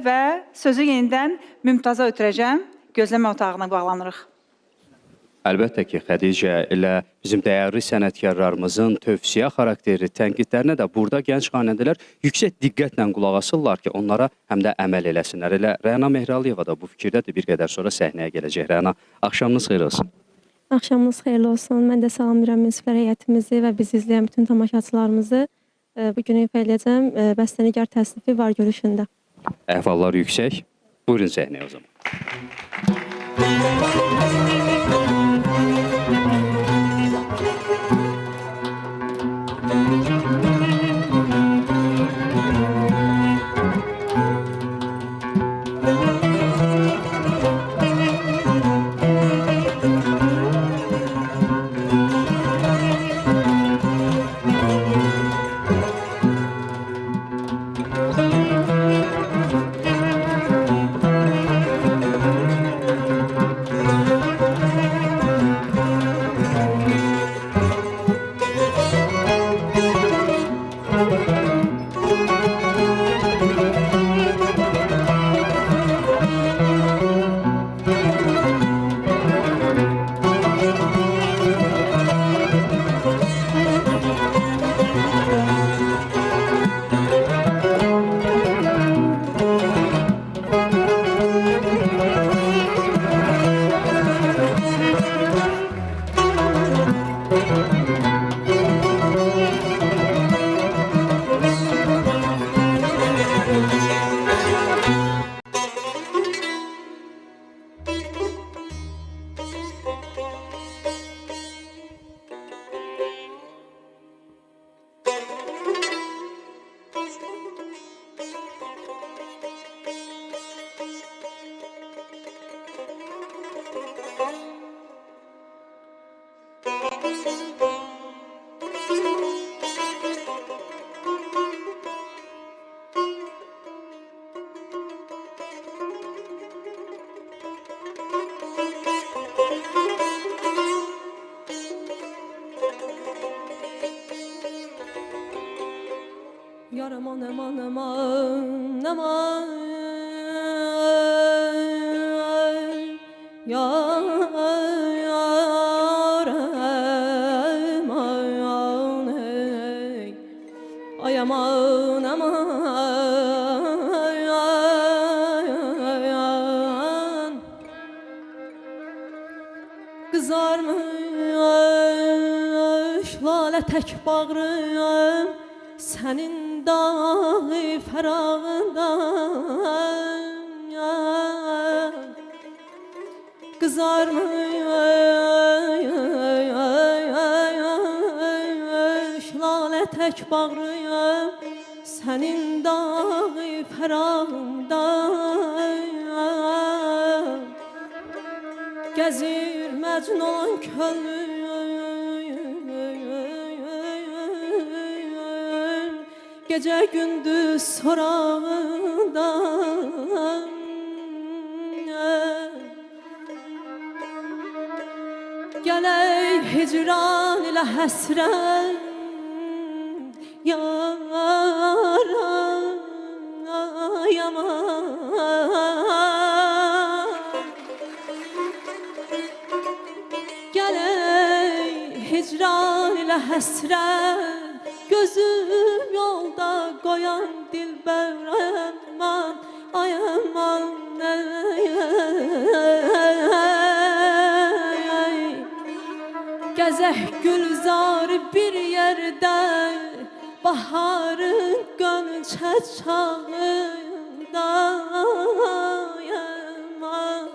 və sözü yenidən Mümtaza ötürəcəm. Gözləmə otağına bağlanırıq. Əlbəttə ki, Xədicə ilə bizim dəyərli sənətkarlarımızın tövsiyə xarakterli tənqidlərinə də burada gənc xanəndələr yüksək diqqətlə qulaq asırlar ki, onlara həm də əməl eləsinlər. Elə Rəna Mehraliyeva da bu fikirdədir, bir qədər sonra səhnəyə gələcək. Rəna, axşamınız xeyir olsun. Axşamınız xeyirli olsun. Mən də salamlayıram münsiflər heyətimizi və bizi izləyən bütün tamaşaçılarımızı. Bugün ifa edəcəm bəstənigar təsnifi var görüşündə. Əhvallar yüksək. Buyurun səhnəyə o zaman. Yar aman aman aman aman yar aman hey ay aman aman kızarmış lale tek bağrım senin dağı ferağından kızarmış lale tek bağrım senin dağı ferağından gezir Mecnun könlüm gece gündüz sorağından Gələk hicran ilə həsrən yaman Gələk hicran ilə həsrən gözüm yolda qoyan dilbər aman ay aman Gəzək gülzarı bir yerdə baharın qönçə çağında yaman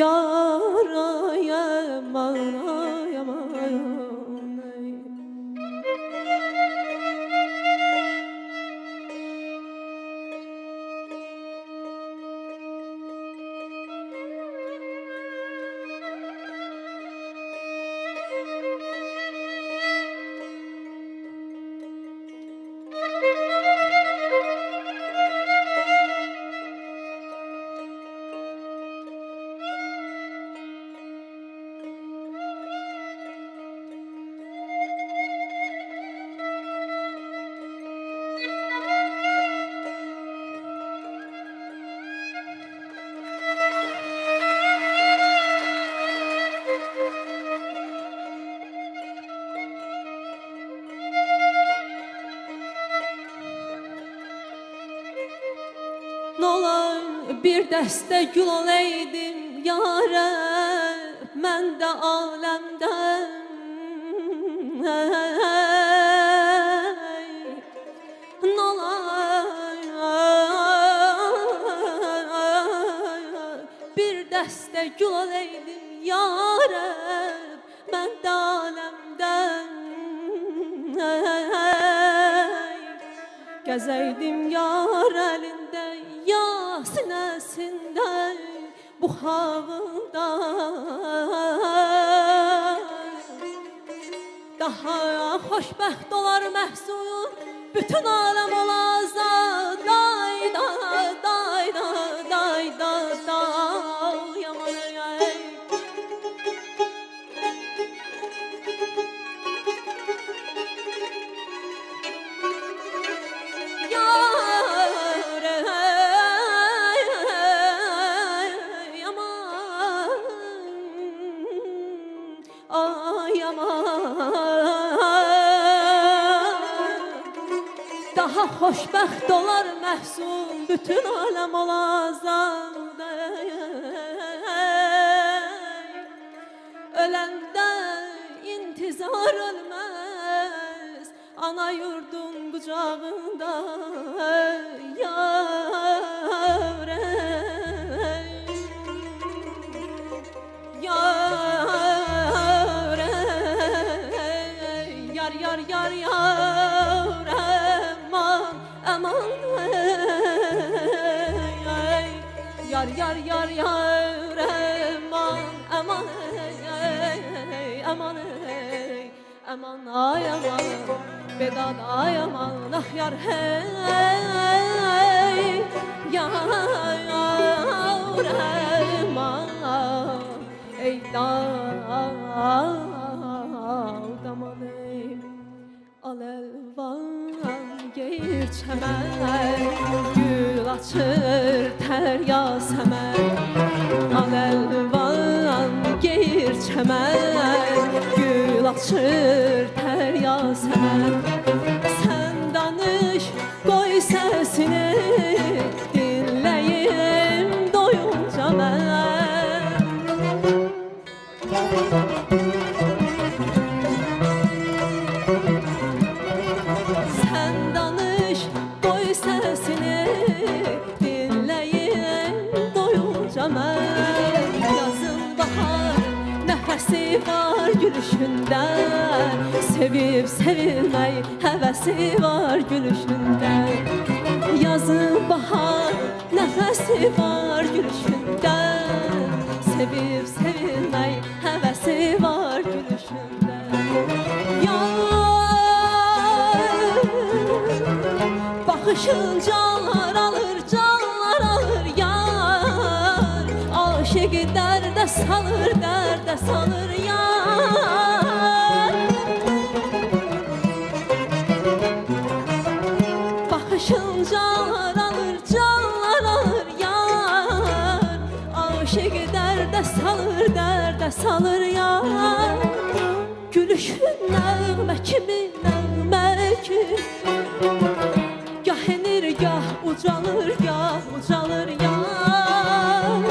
yar yaman yaman Nolar bir dəstə gül olaydım yarə, mən də aləmdən. Nolar bir dəstə gül olaydım yarə, mən də aləmdən. Gəzəydim yar əlində, ya sinəsində, bu havında. Daha xoşbəxt olar məhsul, bütün aləm olaza. Day da, day da, day da, day yaman ey. Daha xoşbəxt olar məhsul, bütün aləm olazada. Öləndə intizar ölməz, ana yurdun qucağında. Yar ey, yar ey, yar yar yar yar aman aman ey, yar yar yar yar aman aman ey, aman ey, aman ay aman, bedad ay aman, ah yar hey, yar aman ey dağ aman ey. Alelvan geyir çəmən, gül açır tər yasəmən. Alelvan geyir çəmən, gül açır tər yasəmən. Sən danış, qoy səsini, dinləyim doyunca mən. Sən danış, qoy səsini, dinləyim doyunca mən. Yazın bahar, nəfəsi var gülüşündə, sevib sevilmək həvəsi var gülüşündə. Yazın bahar, nəfəsi var gülüşündə, sevib sevilmək həvəsi var gülüşündə. Baxışın canlar alır, canlar alır yar. Aşıqı dərdə salır, dərdə salır yar. Baxışın canlar alır, canlar alır yar. Aşıqı dərdə salır yar. Gülüşün nəğmə kimi, nəğmə ki, gah enir, gah ucalır, gah ucalır yar.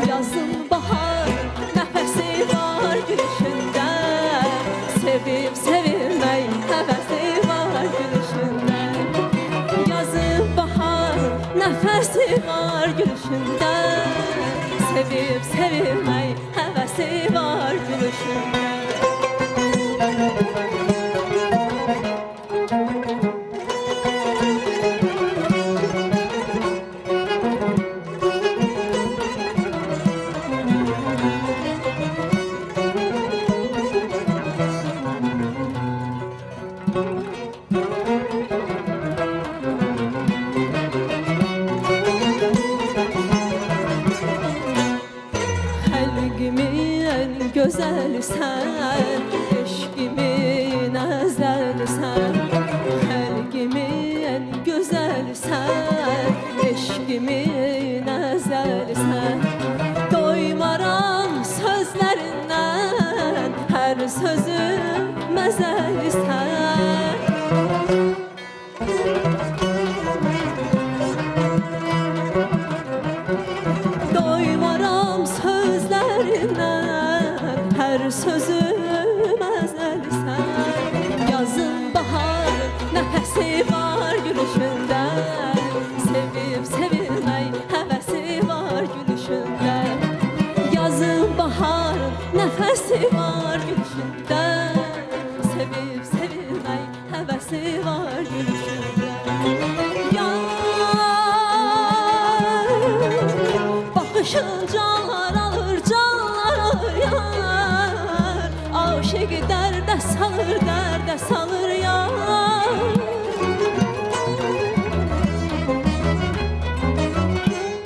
Yazın bahar, nəfəsi var gülüşündə, sevib sevilmək həvəsi var gülüşündə. Yazın bahar, nəfəsi var gülüşündə, sevib sevilmək həvəsi var gülüşündə. Gözəlsən, eşqimin əzəlsən. Xəlqimin gözəlsən, eşqimin əzəlsən. Doymaram sözlərindən, hər sözün məzəlisən. Baxışın canlar alır yar. Aşık dərdə salır yar.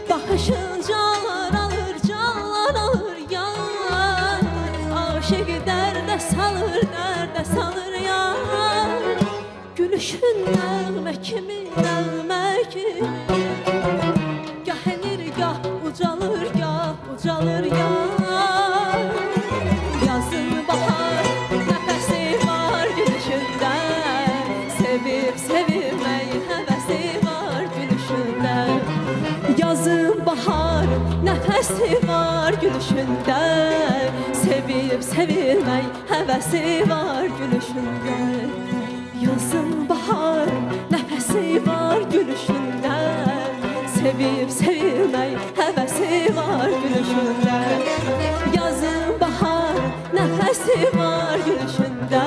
Baxışın canlar alır yar. Aşık dərdə salır yar. Gülüşün nəğmə kimi Gah enir gah ucalır yar. Yazın bahar nəfəsi var gülüşündə. Sevib sevmək həvəsi var gülüşündə. Yazın bahar nəfəsi var gülüşündə. Sevib sevmək həvəsi var gülüşündə. Yazın bahar nəfəsi var gülüşündə. Sevib sevmək həvəsi var gülüşündə. Yazın bahar nəfəsi var gülüşündə.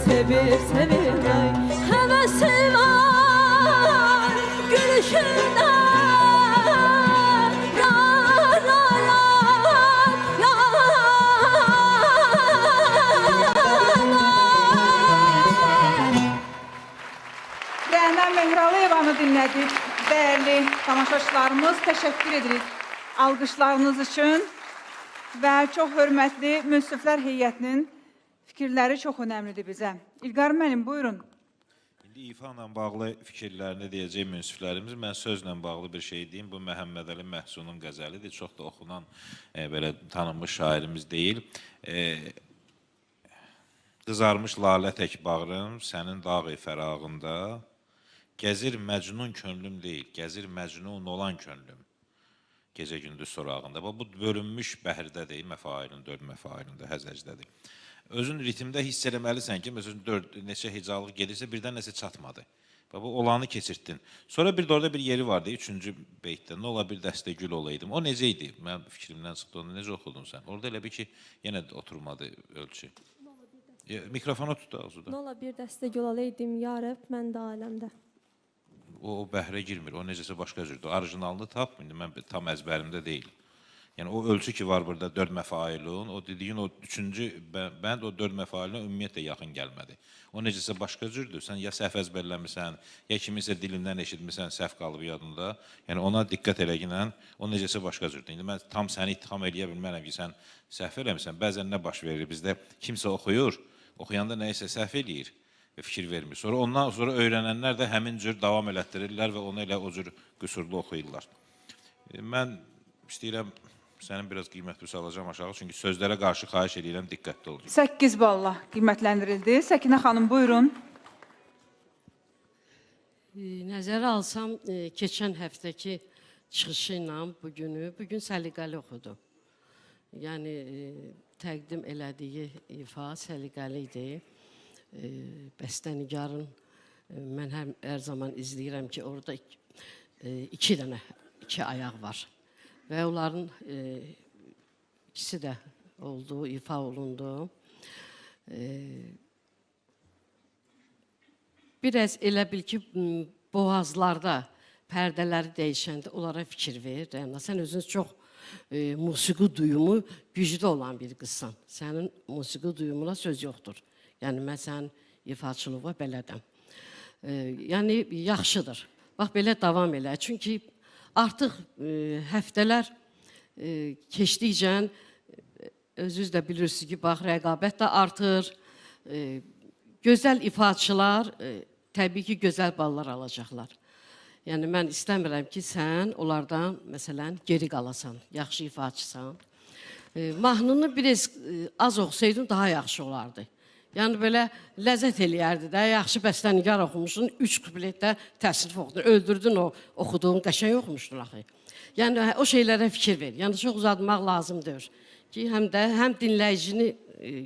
Sevib sevmək həvəsi var gülüşündə. Rəhman Mehralıyevanı dinlədik. Dəyərli tamaşaçılarımız, təşəkkür edirik alqışlarınız üçün və çox hörmətli münsiflər heyətinin fikirləri çox önəmlidir bizə. İlqar müəllim, buyurun. İndi ifalə bağlı fikirlərini deyəcək münsiflərimiz. Mən sözlə bağlı bir şey deyim. Bu Məhəmməd Əli Məhsunun qəzəlidir. Çox da oxunan, belə tanınmış şairimiz deyil. Qızarmış lalə tək bağrım, sənin dağı fərağında. Gəzir məcnun könlüm deyil, gəzir məcnun olan könlüm. Gecə gündüz sorağında. Bu bölünmüş bəhirdədir, məfailin, 4 məfailində, həzəcdədir. Özün ritmdə hiss eləməlisən ki, məsələn, 4 neçə hecalıq gelirsə, birdən nəsə çatmadı. Bu olanı keçirtdin. Sonra bir də orada bir yeri vardı, 3-cü beytdə. Nə ola bir dəstə gül olaydım. O necə idi? Mən fikrimdən çıxdı, onu necə oxudun sən? Orada elə bir ki, yenə oturmadı ölçü. Mikrofonu tut ağzıda. Nə ola bir dəstə gül olaydım yarıb, mən də aləmdə. O bəhrə girmir, o necəsə başqa cürdür. Orijinalını tap, indi mən tam əzbərimdə deyil. Yəni o ölçü ki var burada 4 məfailun, o dediyin o 3-cü bənd o 4 məfailinə ümumiyyətlə yaxın gəlmədi. O necəsə başqa cürdür. Sən ya səhv əzbərləmirsən, ya kimisə dilindən eşitmirsən, səhv qalıb yadında. Yəni ona diqqət eləginən o necəsə başqa cürdür. İndi mən tam səni ittiham eləyə bilmərəm ki, sən səhv eləmirsən. Bəzən nə baş verir bizdə? Kimsə oxuyur, oxuyanda nəyisə səhv eləyir və fikir vermir. Sonra ondan sonra öyrənənlər də həmin cür davam elətdirirlər və onu elə o cür qüsurlu oxuyurlar. Mən istəyirəm sənin biraz qiymətli salacağım aşağı, çünki sözlərə qarşı xahiş edirəm, diqqətli olun. 8 balla qiymətləndirildi. Səkinə xanım, buyurun. Nəzərə alsam, keçən həftəki çıxışı ilə bugün səliqəli oxudu. Yəni, təqdim elədiyi ifa səliqəli idi. Bəstənigarın, mən hər zaman izləyirəm ki, orada 2 ayaq var. Və onların ikisi də oldu, ifa olundu. Biraz elə bil ki, boğazlarda pərdələri dəyişəndə onlara fikir ver. Sən özünüz çox musiqi duyumu güclü olan bir qızsan. Sənin musiqi duyumuna söz yoxdur. Yəni, mən sənin ifaçılığa belədəm. Yəni, yaxşıdır. Bax, belə davam elə. Çünki artıq həftələr keçdikcə özünüz də bilirsiniz ki, bax, rəqabət də artır. Gözəl ifaçılar təbii ki, gözəl ballar alacaqlar. Yəni, mən istəmirəm ki, sən onlardan, məsələn, geri qalasan, yaxşı ifaçısan. Mahnını biraz az oxusaydın daha yaxşı olardı. Yəni, belə ləzzət eləyərdi də, yaxşı bəstənigar oxumuşsun, 3 kupletdə təsnif oxudun, öldürdün o oxuduğun, qəşəng oxumuşdun axı. Yəni, o şeylərə fikir ver. Yəni, çox uzatmaq lazımdır ki, həm dinləyicini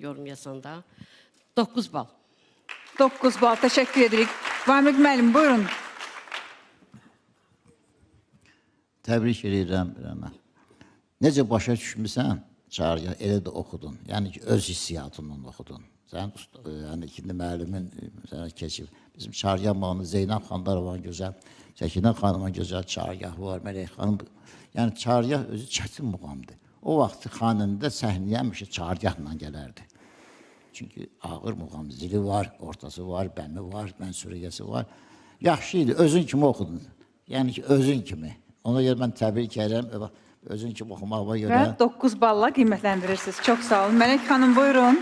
yorumlayasan da. 9 bal. 9 bal, təşəkkür edirik. Vamik müəllim, buyurun. Təbrik edirəm Rəna. Necə başa düşmüsən? Çağırgan elə də oxudun. Yəni ki, öz hissiyatından oxudun. Sən yəni ikindi müəllimin sənə keçib. Bizim Çağırgan bağını Zeynəb Xandarovan gözəl, Səkinə xanıma gözəl Çağırgah var, Mələk xanım. Yəni Çağırgah özü çətin muğamdır. O vaxt xanəndə səhnəyə həmişə Çağırgahla gələrdi. Çünki ağır muğam, zili var, ortası var, bəmi var, mənsuriyəsi var. Yaxşı idi, özün kimi oxudun. Yəni ki, özün kimi. Ona görə mən təbrik edirəm. Özün kimi oxumağıma görə. Və 9 balla qiymətləndirirsiniz. Çox sağ olun. Mələk xanım, buyurun.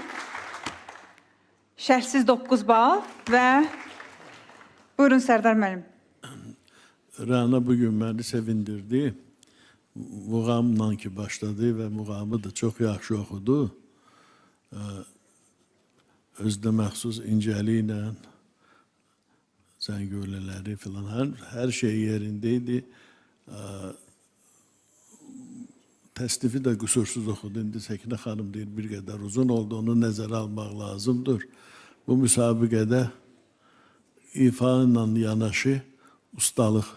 Şərtsiz 9 bal və buyurun Sərdar müəllim. Rəna bugün məni sevindirdi. Muğamla ki başladı və muğamı da çox yaxşı oxudu. Özdə məxsus incəli ilə zəngölələri filan hər şey yerindeydi. Təsnifi də qüsursuz oxudu. İndi Səkinə xanım deyir, bir qədər uzun oldu, onu nəzərə almaq lazımdır. Bu müsabiqədə ifa ilə yanaşı ustalıq.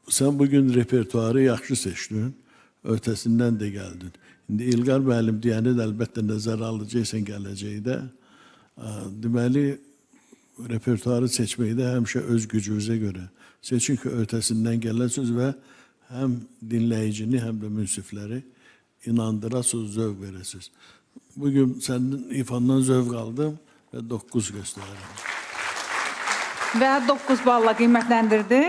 Sən bugün repertuarı yaxşı seçdin, ötəsindən də gəldin. İndi İlqar müəllim deyəni də əlbəttə nəzərə alacaqsan gələcəkdə. Deməli, repertuarı seçməkdə həmişə öz gücünüzə görə seçin ki, ötəsindən gələsiniz və həm dinləyicini, həm də münsifləri inandırasınız, zövq verəsiniz. Bugün sənin ifandan zövq aldım və 9 göstərirəm. Və 9 balla qiymətləndirdi.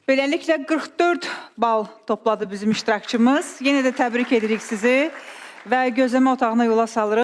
Beləliklə 44 bal topladı bizim iştirakçımız. Yenə də təbrik edirik sizi və gözləmə otağına yola salırıq.